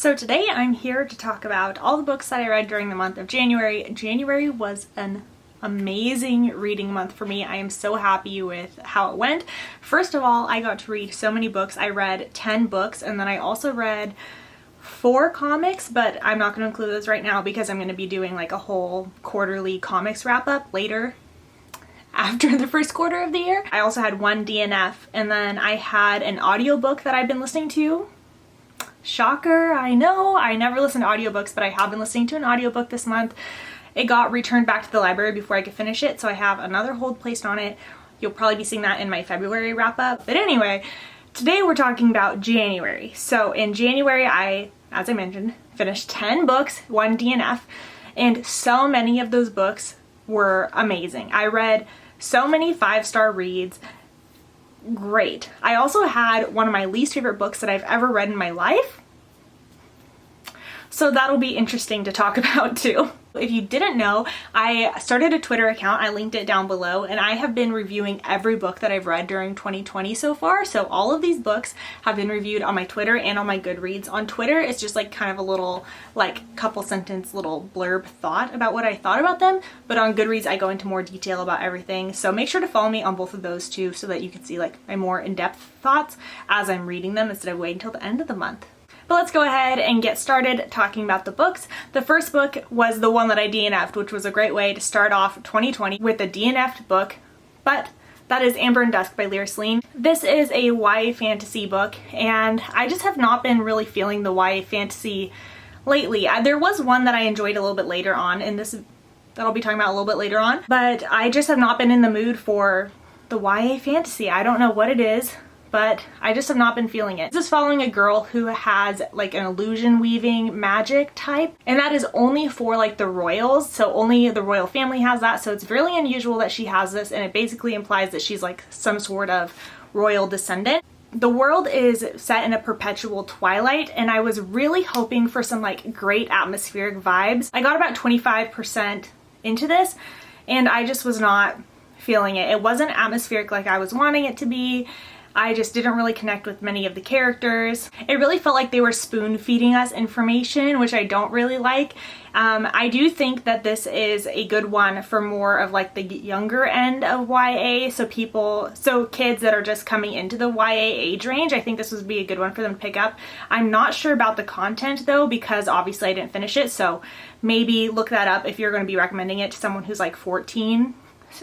So today I'm here to talk about all the books that I read during the month of January. January was an amazing reading month for me. I am so happy with how it went. First of all, I got to read so many books. I read 10 books and then I also read 4 comics, but I'm not going to include those right now because I'm going to be doing like a whole quarterly comics wrap up later after the first quarter of the year. I also had 1 DNF and then I had an audiobook that I've been listening to. Shocker, I know, I never listen to audiobooks, but I have been listening to an audiobook this month. It got returned back to the library before I could finish it, so I have another hold placed on it. You'll probably be seeing that in my February wrap up. But anyway, today we're talking about January. So in January, as I mentioned, finished 10 books, 1 DNF, and so many of those books were amazing. I read so many 5-star reads. Great. I also had one of my least favorite books that I've ever read in my life. So that'll be interesting to talk about too. If you didn't know, I started a Twitter account, I linked it down below, and I have been reviewing every book that I've read during 2020 so far. So all of these books have been reviewed on my Twitter and on my Goodreads. On Twitter, it's just like kind of a little like couple sentence little blurb thought about what I thought about them. But on Goodreads, I go into more detail about everything. So make sure to follow me on both of those too so that you can see like my more in-depth thoughts as I'm reading them instead of waiting until the end of the month. But let's go ahead and get started talking about the books. The first book was the one that I DNF'd, which was a great way to start off 2020 with a DNF'd book, but that is Amber and Dusk by Lyra Celine. This is a YA fantasy book, and I just have not been really feeling the YA fantasy lately. There was one that I enjoyed a little bit later on, and that I'll be talking about a little bit later on, but I just have not been in the mood for the YA fantasy. I don't know what it is, but I just have not been feeling it. This is following a girl who has like an illusion weaving magic type, and that is only for like the royals, so only the royal family has that, so it's really unusual that she has this, and it basically implies that she's like some sort of royal descendant. The world is set in a perpetual twilight, and I was really hoping for some like great atmospheric vibes. I got about 25% into this, and I just was not feeling it. It wasn't atmospheric like I was wanting it to be. I just didn't really connect with many of the characters. It really felt like they were spoon feeding us information, which I don't really like. I do think that this is a good one for more of like the younger end of YA, so kids that are just coming into the YA age range. I think this would be a good one for them to pick up. I'm not sure about the content though, because obviously I didn't finish it, so maybe look that up if you're going to be recommending it to someone who's like 14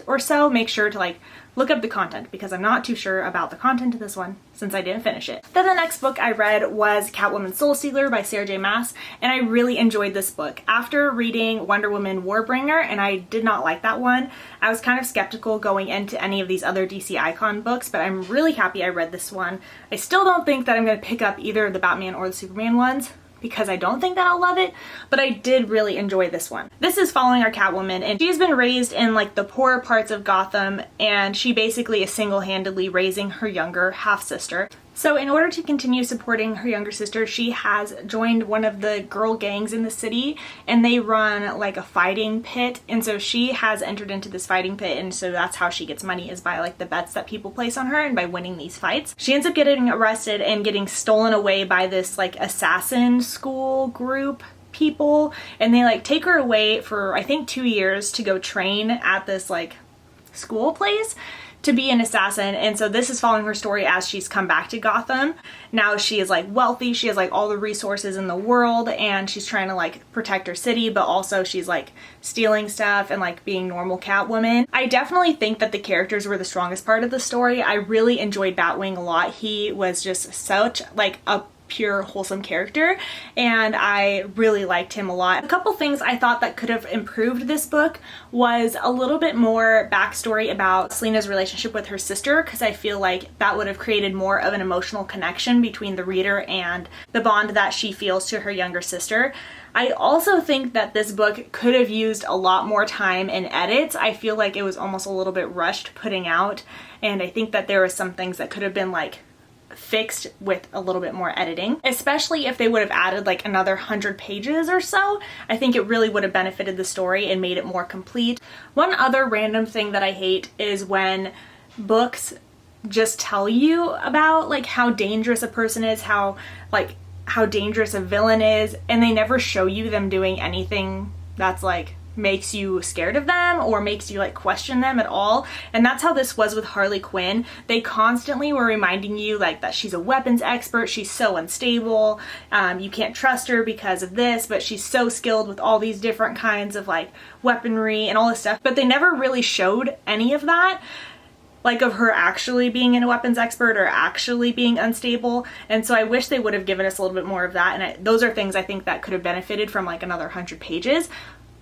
or so. Make sure to like look up the content, because I'm not too sure about the content of this one since I didn't finish it. Then the next book I read was Catwoman Soul Stealer by Sarah J Maas, and I really enjoyed this book. After reading Wonder Woman Warbringer, and I did not like that one, I was kind of skeptical going into any of these other DC Icon books, but I'm really happy I read this one. I still don't think that I'm going to pick up either the Batman or the Superman ones, because I don't think that I'll love it, but I did really enjoy this one. This is following our Catwoman, and she's been raised in like the poorer parts of Gotham, and she basically is single-handedly raising her younger half-sister. So in order to continue supporting her younger sister, she has joined one of the girl gangs in the city, and they run like a fighting pit, and so she has entered into this fighting pit, and so that's how she gets money, is by like the bets that people place on her and by winning these fights. She ends up getting arrested and getting stolen away by this like assassin school group people, and they like take her away for I think 2 years to go train at this like school place to be an assassin. And so this is following her story as she's come back to Gotham. Now she is like wealthy, she has like all the resources in the world, and she's trying to like protect her city, but also she's like stealing stuff and like being normal Catwoman. I definitely think that the characters were the strongest part of the story. I really enjoyed Batwing a lot. He was just such like a pure wholesome character, and I really liked him a lot. A couple things I thought that could have improved this book was a little bit more backstory about Selina's relationship with her sister, because I feel like that would have created more of an emotional connection between the reader and the bond that she feels to her younger sister. I also think that this book could have used a lot more time in edits. I feel like it was almost a little bit rushed putting out, and I think that there were some things that could have been like fixed with a little bit more editing, especially if they would have added like another 100 pages or so. I think it really would have benefited the story and made it more complete. One other random thing that I hate is when books just tell you about like how dangerous a person is, how how dangerous a villain is, and they never show you them doing anything that's like makes you scared of them or makes you like question them at all. And that's how this was with Harley Quinn. They constantly were reminding you like that she's a weapons expert, she's so unstable, you can't trust her because of this, but she's so skilled with all these different kinds of like weaponry and all this stuff. But they never really showed any of that, like of her actually being a weapons expert or actually being unstable. And so I wish they would have given us a little bit more of that. And those are things I think that could have benefited from like another 100 pages.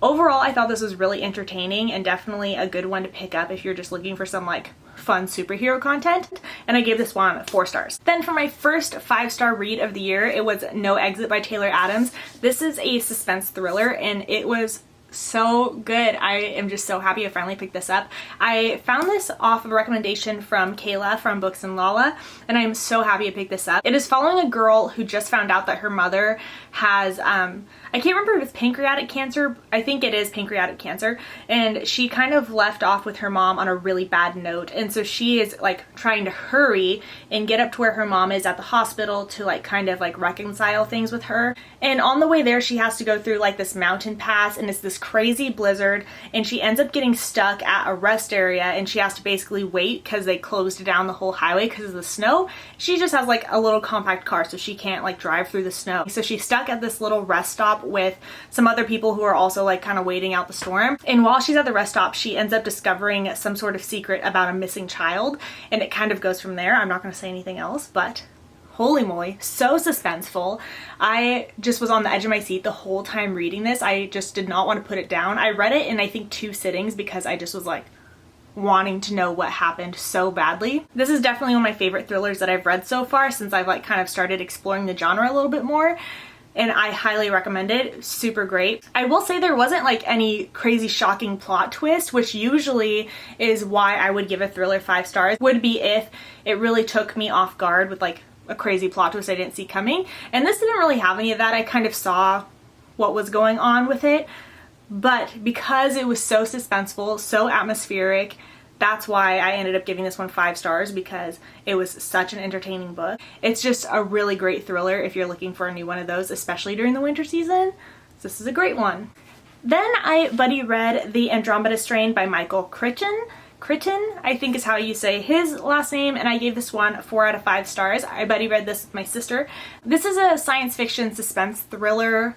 Overall, I thought this was really entertaining and definitely a good one to pick up if you're just looking for some like fun superhero content. And I gave this one 4 stars. Then for my first 5-star read of the year, it was No Exit by Taylor Adams. This is a suspense thriller and it was so good. I am just so happy I finally picked this up. I found this off of a recommendation from Kayla from Books and Lala, and I'm so happy I picked this up. It is following a girl who just found out that her mother has, I can't remember if it's pancreatic cancer. I think it is pancreatic cancer. And she kind of left off with her mom on a really bad note. And so she is like trying to hurry and get up to where her mom is at the hospital to like kind of like reconcile things with her. And on the way there, she has to go through like this mountain pass and it's this crazy blizzard. And she ends up getting stuck at a rest area and she has to basically wait because they closed down the whole highway because of the snow. She just has like a little compact car so she can't like drive through the snow. So she's stuck at this little rest stop with some other people who are also like kind of waiting out the storm. And while she's at the rest stop, she ends up discovering some sort of secret about a missing child. And it kind of goes from there. I'm not going to say anything else, but holy moly, so suspenseful. I just was on the edge of my seat the whole time reading this. I just did not want to put it down. I read it in I think 2 sittings because I just was like wanting to know what happened so badly. This is definitely one of my favorite thrillers that I've read so far since I've like kind of started exploring the genre a little bit more. And I highly recommend it. Super great. I will say there wasn't like any crazy shocking plot twist, which usually is why I would give a thriller 5 stars, would be if it really took me off guard with like a crazy plot twist I didn't see coming. And this didn't really have any of that. I kind of saw what was going on with it. But because it was so suspenseful, so atmospheric, that's why I ended up giving this one 5 stars, because it was such an entertaining book. It's just a really great thriller if you're looking for a new one of those, especially during the winter season. So this is a great one. Then I buddy read The Andromeda Strain by Michael Crichton. Crichton, I think is how you say his last name, and I gave this one 4 out of 5 stars. I buddy read this with my sister. This is a science fiction suspense thriller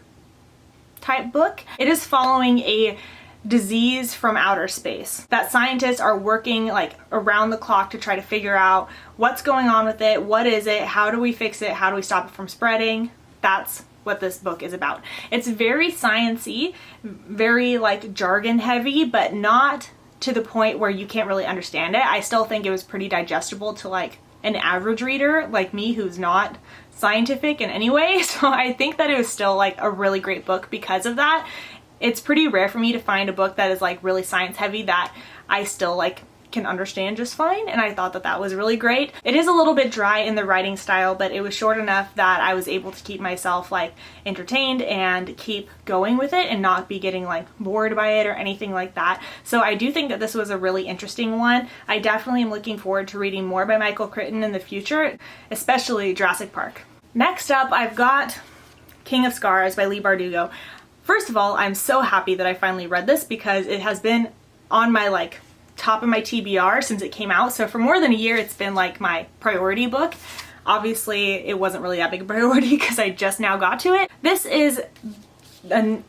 type book. It is following a disease from outer space that scientists are working like around the clock to try to figure out what's going on with it, what is it, how do we fix it, how do we stop it from spreading. That's what this book is about. It's very science-y, very like jargon heavy, but not to the point where you can't really understand it. I still think it was pretty digestible to like an average reader like me who's not scientific in any way. So I think that it was still like a really great book because of that. It's pretty rare for me to find a book that is like really science heavy that I still like can understand just fine, and I thought that that was really great. It is a little bit dry in the writing style, but it was short enough that I was able to keep myself like entertained and keep going with it and not be getting like bored by it or anything like that. So I do think that this was a really interesting one. I definitely am looking forward to reading more by Michael Crichton in the future, especially Jurassic Park. Next up, I've got King of Scars by Leigh Bardugo. First of all, I'm so happy that I finally read this because it has been on my like top of my TBR since it came out. So for more than a year, it's been like my priority book. Obviously, it wasn't really that big a priority because I just now got to it. This is I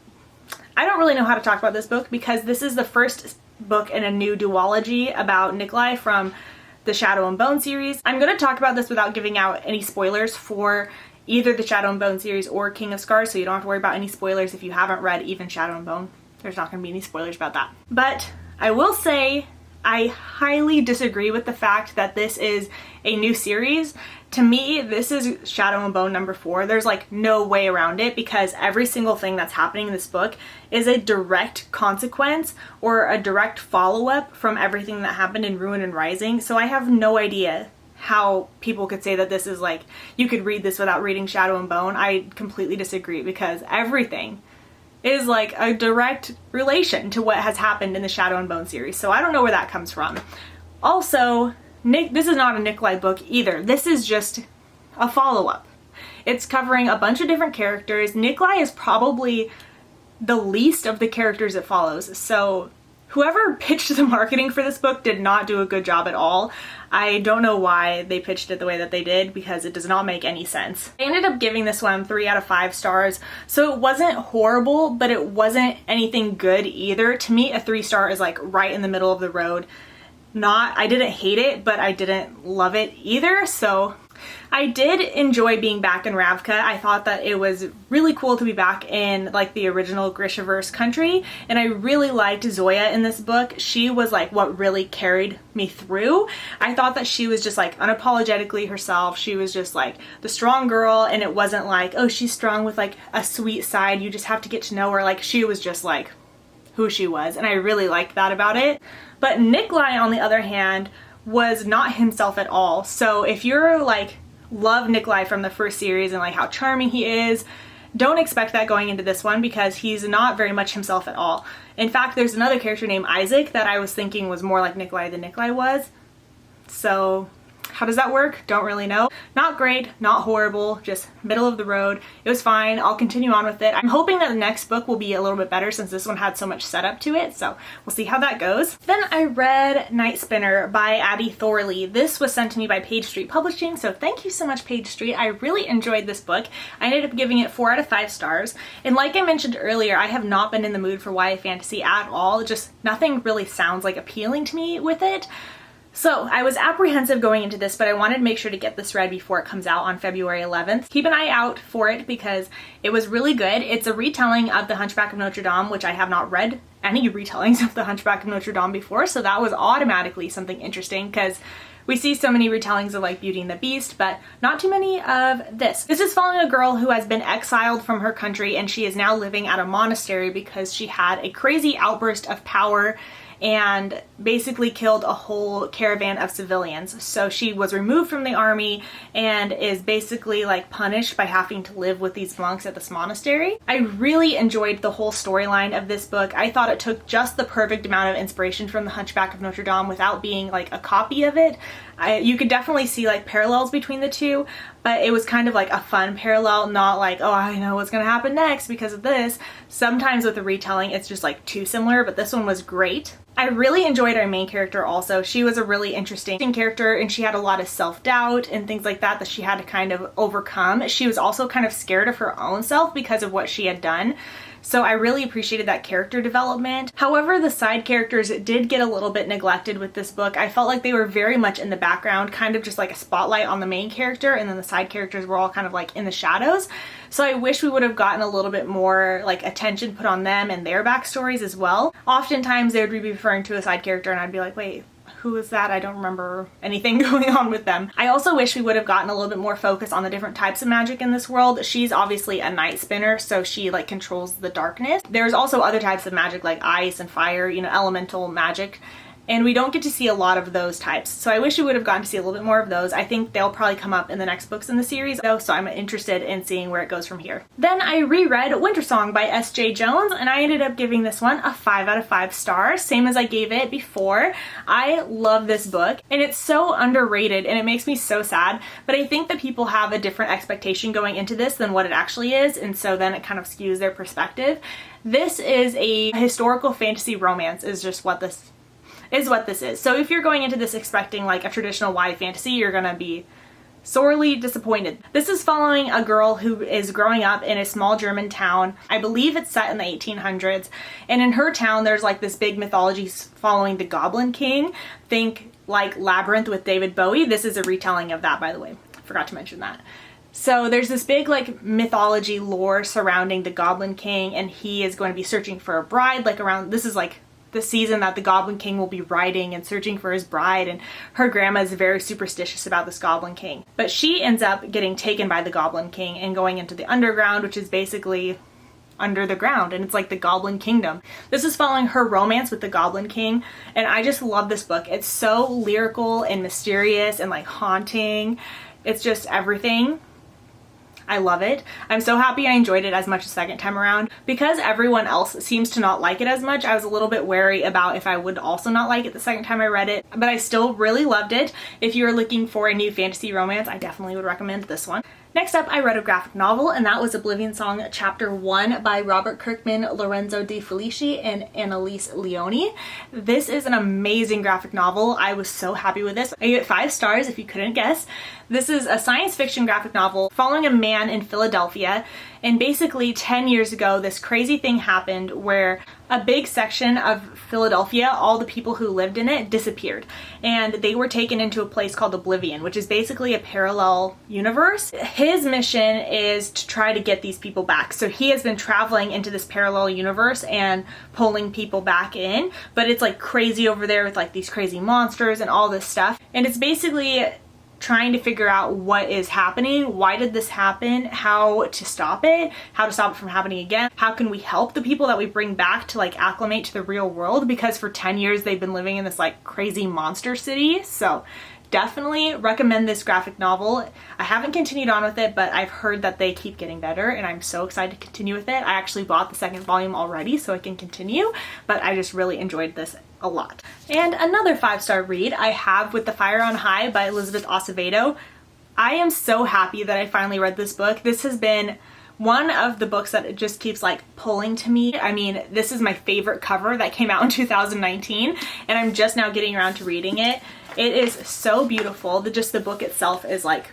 don't really know how to talk about this book because this is the first book in a new duology about Nikolai from the Shadow and Bone series. I'm going to talk about this without giving out any spoilers for either the Shadow and Bone series or King of Scars, so you don't have to worry about any spoilers if you haven't read even Shadow and Bone. There's not going to be any spoilers about that. But I will say I highly disagree with the fact that this is a new series. To me, this is Shadow and Bone number 4. There's like no way around it because every single thing that's happening in this book is a direct consequence or a direct follow-up from everything that happened in Ruin and Rising. So I have no idea how people could say that this is like, you could read this without reading Shadow and Bone. I completely disagree because everything is like a direct relation to what has happened in the Shadow and Bone series. So I don't know where that comes from. Also, this is not a Nikolai book either. This is just a follow-up. It's covering a bunch of different characters. Nikolai is probably the least of the characters it follows, so whoever pitched the marketing for this book did not do a good job at all. I don't know why they pitched it the way that they did, because it does not make any sense. I ended up giving this one 3 out of 5 stars, so it wasn't horrible, but it wasn't anything good either. To me, a 3-star is like right in the middle of the road. I didn't hate it, but I didn't love it either, so I did enjoy being back in Ravka. I thought that it was really cool to be back in like the original Grishaverse country, and I really liked Zoya in this book. She was like what really carried me through. I thought that she was just like unapologetically herself. She was just like the strong girl, and it wasn't like, oh, she's strong with like a sweet side, you just have to get to know her. Like, she was just like who she was, and I really liked that about it. But Nikolai, on the other hand, was not himself at all. So if you're like love Nikolai from the first series and like how charming he is, don't expect that going into this one, because he's not very much himself at all. In fact, there's another character named Isaac that I was thinking was more like Nikolai than Nikolai was. So how does that work? Don't really know. Not great, not horrible, just middle of the road. It was fine. I'll continue on with it. I'm hoping that the next book will be a little bit better, since this one had so much setup to it, so we'll see how that goes. Then I read Night Spinner by Addie Thorley. This was sent to me by Page Street Publishing, so thank you so much, Page Street. I really enjoyed this book. I ended up giving it 4 out of 5 stars, and like I mentioned earlier, I have not been in the mood for YA fantasy at all. Just nothing really sounds like appealing to me with it. So I was apprehensive going into this, but I wanted to make sure to get this read before it comes out on February 11th. Keep an eye out for it, because it was really good. It's a retelling of The Hunchback of Notre Dame, which I have not read any retellings of The Hunchback of Notre Dame before, so that was automatically something interesting, because we see so many retellings of like Beauty and the Beast, but not too many of this. This is following a girl who has been exiled from her country, and she is now living at a monastery because she had a crazy outburst of power and basically killed a whole caravan of civilians. So she was removed from the army and is basically like punished by having to live with these monks at this monastery. I really enjoyed the whole storyline of this book. I thought it took just the perfect amount of inspiration from The Hunchback of Notre Dame without being like a copy of it. You could definitely see like parallels between the two, but it was kind of like a fun parallel, not like, oh, I know what's gonna happen next because of this. Sometimes with a retelling, it's just like too similar, but this one was great. I really enjoyed our main character also. She was a really interesting character, and she had a lot of self-doubt and things like that that she had to kind of overcome. She was also kind of scared of her own self because of what she had done. So I really appreciated that character development. However, the side characters did get a little bit neglected with this book. I felt like they were very much in the background, kind of just like a spotlight on the main character, and then the side characters were all kind of like in the shadows. So I wish we would have gotten a little bit more like attention put on them and their backstories as well. Oftentimes they would be referring to a side character and I'd be like, wait, who is that? I don't remember anything going on with them. I also wish we would have gotten a little bit more focus on the different types of magic in this world. She's obviously a night spinner, so she like controls the darkness. There's also other types of magic like ice and fire, you know, elemental magic. And we don't get to see a lot of those types. So I wish we would have gotten to see a little bit more of those. I think they'll probably come up in the next books in the series though, so I'm interested in seeing where it goes from here. Then I reread Wintersong by S.J. Jones, and I ended up giving this one a 5 out of 5 stars, same as I gave it before. I love this book, and it's so underrated, and it makes me so sad, but I think that people have a different expectation going into this than what it actually is, and so then it kind of skews their perspective. This is a historical fantasy romance is just what this is. So if you're going into this expecting like a traditional YA fantasy, you're gonna be sorely disappointed. This is following a girl who is growing up in a small German town. I believe it's set in the 1800s, and in her town there's like this big mythology following the Goblin King. Think like Labyrinth with David Bowie. This is a retelling of that, by the way. I forgot to mention that. So there's this big like mythology lore surrounding the Goblin King, and he is going to be searching for a bride like around, this is like the season that the Goblin King will be riding and searching for his bride, and her grandma is very superstitious about this Goblin King. But she ends up getting taken by the Goblin King and going into the underground, which is basically under the ground, and it's like the Goblin Kingdom. This is following her romance with the Goblin King, and I just love this book. It's so lyrical and mysterious and like haunting. It's just everything. I love it. I'm so happy I enjoyed it as much the second time around. Because everyone else seems to not like it as much, I was a little bit wary about if I would also not like it the second time I read it, but I still really loved it. If you're looking for a new fantasy romance, I definitely would recommend this one. Next up, I read a graphic novel, and that was Oblivion Song Chapter 1 by Robert Kirkman, Lorenzo De Felici, and Annalise Leone. This is an amazing graphic novel. I was so happy with this. I gave it 5 stars if you couldn't guess. This is a science fiction graphic novel following a man in Philadelphia, and basically 10 years ago this crazy thing happened where a big section of Philadelphia, all the people who lived in it, disappeared, and they were taken into a place called Oblivion, which is basically a parallel universe. His mission is to try to get these people back. So he has been traveling into this parallel universe and pulling people back in, but it's like crazy over there with like these crazy monsters and all this stuff. And it's basically trying to figure out what is happening, why did this happen, how to stop it from happening again, how can we help the people that we bring back to like acclimate to the real world, because for 10 years they've been living in this like crazy monster city. So definitely recommend this graphic novel. I haven't continued on with it, but I've heard that they keep getting better and I'm so excited to continue with it. I actually bought the second volume already so I can continue, but I just really enjoyed this a lot. And another 5-star read I have With the Fire on High by Elizabeth Acevedo. I am so happy that I finally read this book. This has been one of the books that it just keeps like pulling to me. I mean, this is my favorite cover that came out in 2019 and I'm just now getting around to reading it. It is so beautiful. Just the book itself is like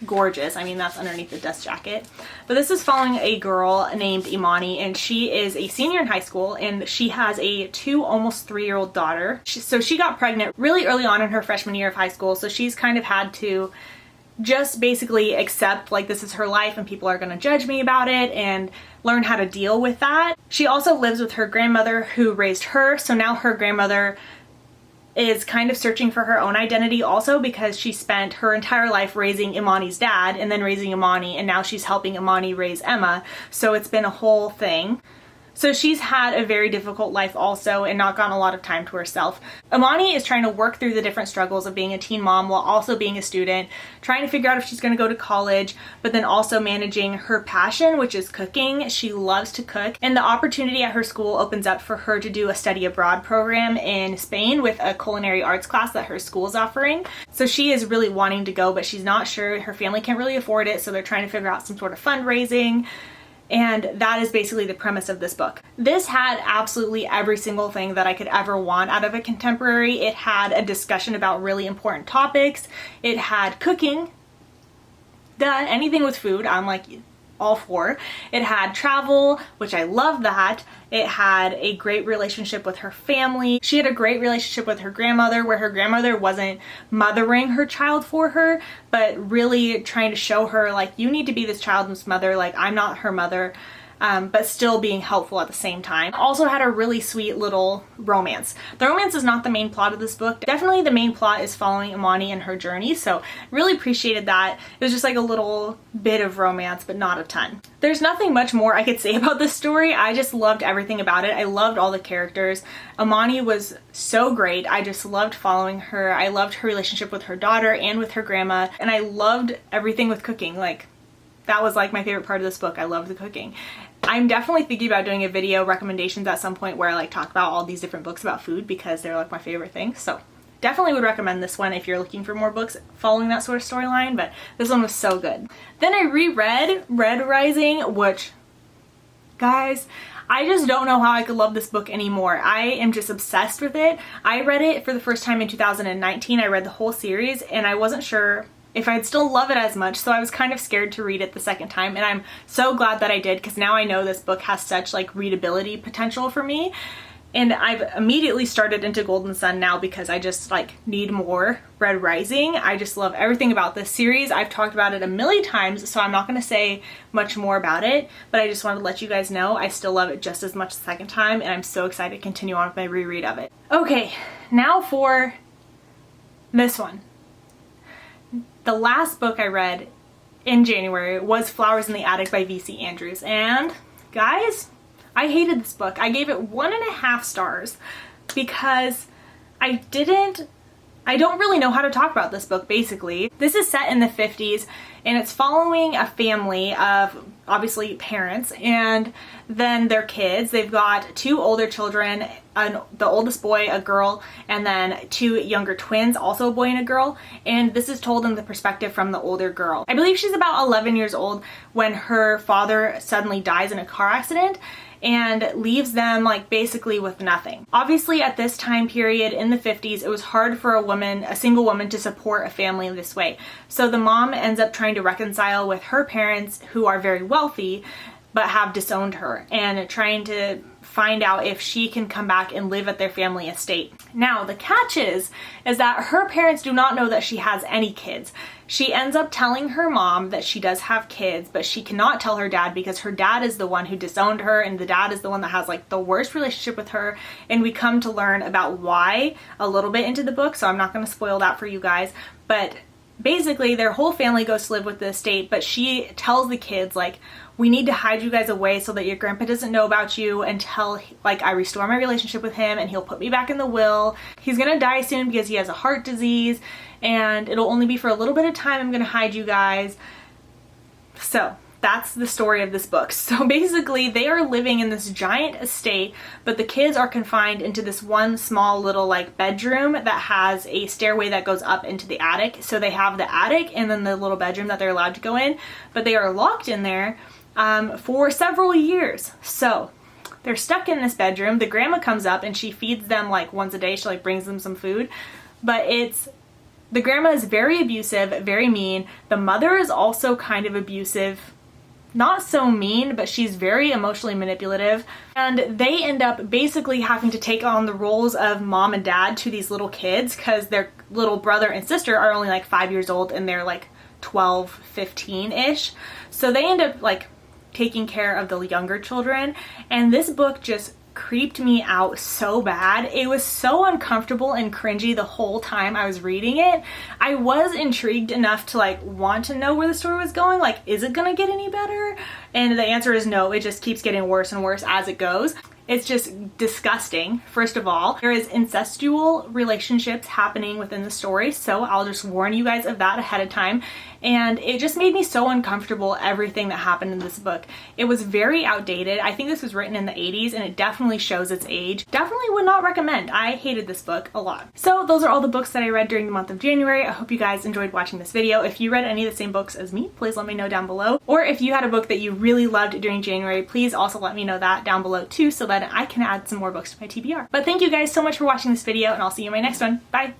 gorgeous. I mean, that's underneath the dust jacket. But this is following a girl named Imani, and she is a senior in high school and she has a 2, almost 3-year-old daughter. So she got pregnant really early on in her freshman year of high school. So she's kind of had to just basically accept like this is her life and people are going to judge me about it and learn how to deal with that. She also lives with her grandmother who raised her. So now her grandmother is kind of searching for her own identity also, because she spent her entire life raising Imani's dad and then raising Imani, and now she's helping Imani raise Emma. So it's been a whole thing. So she's had a very difficult life also and not gotten a lot of time to herself. Imani is trying to work through the different struggles of being a teen mom while also being a student, trying to figure out if she's going to go to college, but then also managing her passion, which is cooking. She loves to cook, and the opportunity at her school opens up for her to do a study abroad program in Spain with a culinary arts class that her school is offering. So she is really wanting to go, but she's not sure. Her family can't really afford it, so they're trying to figure out some sort of fundraising. And that is basically the premise of this book. This had absolutely every single thing that I could ever want out of a contemporary. It had a discussion about really important topics. It had cooking. Anything with food, I'm like all for. It had travel, which I love that. It had a great relationship with her family. She had a great relationship with her grandmother, where her grandmother wasn't mothering her child for her, but really trying to show her like, you need to be this child's mother, like I'm not her mother. But still being helpful at the same time. Also had a really sweet little romance. The romance is not the main plot of this book. Definitely the main plot is following Imani and her journey, so really appreciated that. It was just like a little bit of romance, but not a ton. There's nothing much more I could say about this story. I just loved everything about it. I loved all the characters. Imani was so great. I just loved following her. I loved her relationship with her daughter and with her grandma, and I loved everything with cooking. Like, that was like my favorite part of this book. I love the cooking. I'm definitely thinking about doing a video recommendations at some point where I like talk about all these different books about food, because they're like my favorite things. So definitely would recommend this one if you're looking for more books following that sort of storyline, but this one was so good. Then I reread Red Rising, which, guys, I just don't know how I could love this book anymore. I am just obsessed with it. I read it for the first time in 2019. I read the whole series and I wasn't sure if I'd still love it as much, so I was kind of scared to read it the second time, and I'm so glad that I did, because now I know this book has such like readability potential for me. And I've immediately started into Golden Sun now because I just like need more Red Rising. I just love everything about this series. I've talked about it a million times, so I'm not going to say much more about it, but I just wanted to let you guys know I still love it just as much the second time, and I'm so excited to continue on with my reread of it. Okay, now for this one. The last book I read in January was Flowers in the Attic by V.C. Andrews, and guys, I hated this book. I gave it 1.5 stars because I don't really know how to talk about this book, basically. This is set in the 50s and it's following a family of obviously parents and then their kids. They've got 2 older children, the oldest boy, a girl, and then 2 younger twins, also a boy and a girl, and this is told in the perspective from the older girl. I believe she's about 11 years old when her father suddenly dies in a car accident and leaves them like basically with nothing. Obviously at this time period in the 50s, it was hard for a single woman to support a family this way. So the mom ends up trying to reconcile with her parents who are very wealthy but have disowned her, and trying to find out if she can come back and live at their family estate. Now the catch is that her parents do not know that she has any kids. She ends up telling her mom that she does have kids, but she cannot tell her dad because her dad is the one who disowned her, and the dad is the one that has like the worst relationship with her, and we come to learn about why a little bit into the book, so I'm not going to spoil that for you guys. But basically their whole family goes to live with the estate, but she tells the kids like, we need to hide you guys away so that your grandpa doesn't know about you until like I restore my relationship with him and he'll put me back in the will. He's gonna die soon because he has a heart disease and it'll only be for a little bit of time. I'm gonna hide you guys. So that's the story of this book. So basically they are living in this giant estate, but the kids are confined into this one small little like bedroom that has a stairway that goes up into the attic. So they have the attic and then the little bedroom that they're allowed to go in, but they are locked in there for several years. So they're stuck in this bedroom. The grandma comes up and she feeds them like once a day. She like brings them some food, but the grandma is very abusive, very mean. The mother is also kind of abusive, not so mean, but she's very emotionally manipulative. And they end up basically having to take on the roles of mom and dad to these little kids because their little brother and sister are only like 5 years old and they're like 12, 15-ish. So they end up like taking care of the younger children, and this book just creeped me out so bad. It was so uncomfortable and cringy the whole time I was reading it. I was intrigued enough to like want to know where the story was going, like is it gonna get any better? And the answer is no, it just keeps getting worse and worse as it goes. It's just disgusting. First of all, there is incestual relationships happening within the story, so I'll just warn you guys of that ahead of time. And it just made me so uncomfortable, everything that happened in this book. It was very outdated. I think this was written in the 80s and it definitely shows its age. Definitely would not recommend. I hated this book a lot. So those are all the books that I read during the month of January. I hope you guys enjoyed watching this video. If you read any of the same books as me, please let me know down below. Or if you had a book that you really loved during January, please also let me know that down below too, so that I can add some more books to my TBR. But thank you guys so much for watching this video, and I'll see you in my next one. Bye!